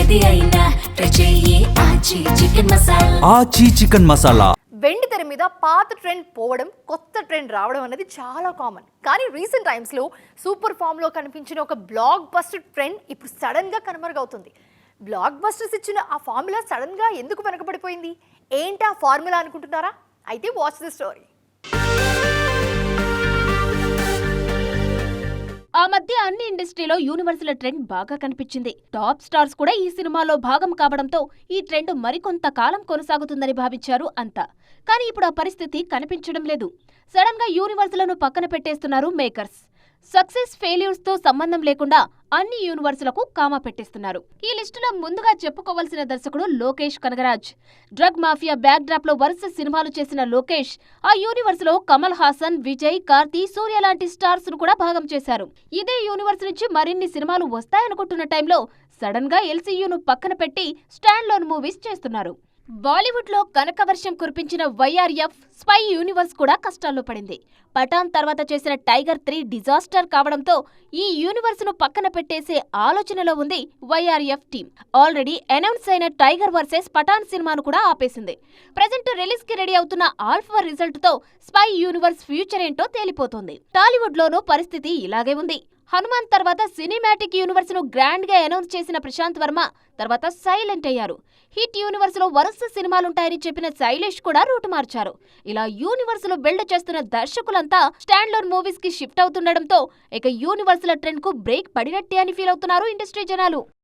ఏది అయినా ట్రై చెయ్యి ఆచి చికెన్ మసాలా. ఆచి చికెన్ మసాలా. వెండి తెర మీద పాత ట్రెండ్ పోవడం, కొత్త ట్రెండ్ రావడం అనేది చాలా కామన్. కానీ రీసెంట్ టైమ్స్లో సూపర్ ఫామ్లో కనిపించిన ఒక బ్లాక్ బస్టర్ ట్రెండ్ ఇప్పుడు సడన్గా కనుమరుగవుతుంది. బ్లాక్ బస్టర్స్ ఇచ్చిన ఆ ఫార్ములా సడన్గా ఎందుకు వెనకబడిపోయింది? ఏంటి ఆ ఫార్ములా అనుకుంటున్నారా? అయితే వాచ్ ది స్టోరీ. ఆ మధ్య అన్ని ఇండస్ట్రీలో యూనివర్సల్ ట్రెండ్ బాగా కనిపించింది. టాప్ స్టార్స్ కూడా ఈ సినిమాలో భాగం కావడంతో ఈ ట్రెండ్ మరికొంత కాలం కొనసాగుతుందని భావించారు అంతా. కానీ ఇప్పుడు ఆ పరిస్థితి కనిపించడం లేదు. సడన్ గా యూనివర్స్లను పక్కన పెట్టేస్తున్నారు మేకర్స్. సక్సెస్ ఫెయిల్యూర్స్ తో సంబంధం లేకుండా అన్ని యూనివర్సులకు కామా పెట్టేస్తున్నారు. ఈ లిస్టులో ముందుగా చెప్పుకోవాల్సిన దర్శకుడు Lokesh Kanagaraj. Drug mafia back drop లో వరుస సినిమాలు చేసిన లోకేష్ ఆ యూనివర్స్ లో కమల్ హాసన్, విజయ్, కార్తీ, సూర్య లాంటి స్టార్స్ ను కూడా భాగం చేశారు. ఇదే యూనివర్స్ నుంచి మరిన్ని సినిమాలు వస్తాయనుకుంటున్న టైంలో సడన్ గా ఎల్సీయూను పక్కన పెట్టి స్టాండ్ లోన్ మూవీస్ చేస్తున్నారు. బాలీవుడ్ లో కనకవర్షం కురిపించిన వైఆర్ఎఫ్ స్పై యూనివర్స్ కూడా కష్టాల్లో పడింది. పఠాన్ తర్వాత చేసిన టైగర్ 3 డిజాస్టర్ కావడంతో ఈ యూనివర్స్ ను పక్కన పెట్టేసే ఆలోచనలో ఉంది వైఆర్ఎఫ్ టీం. ఆల్రెడీ అనౌన్స్ అయిన టైగర్ వర్సెస్ పఠాన్ సినిమాను కూడా ఆపేసింది. ప్రెజెంట్ రిలీజ్ కి రెడీ అవుతున్న ఆల్ఫా రిజల్ట్ తో స్పై యూనివర్స్ ఫ్యూచర్ ఏంటో తేలిపోతోంది. టాలీవుడ్ లోనూ పరిస్థితి ఇలాగే ఉంది. హనుమాన్ తర్వాత సినిమాటిక్ యూనివర్స్ ను గ్రాండ్ గా అనౌన్స్ చేసిన ప్రశాంత్ వర్మ తర్వాత సైలెంట్ అయ్యారు. హిట్ యూనివర్స్ లో వరుస సినిమాలుంటాయని చెప్పిన శైలేష్ కూడా రూటు మార్చారు. ఇలా యూనివర్స్ లో బిల్డ్ చేస్తున్న దర్శకులంతా స్టాండ్ లోన్ మూవీస్ కి షిఫ్ట్ అవుతుండటంతో ఇక యూనివర్స్ ల ట్రెండ్ కు బ్రేక్ పడినట్టే అని ఫీల్ అవుతున్నారు ఇండస్ట్రీ జనాలు.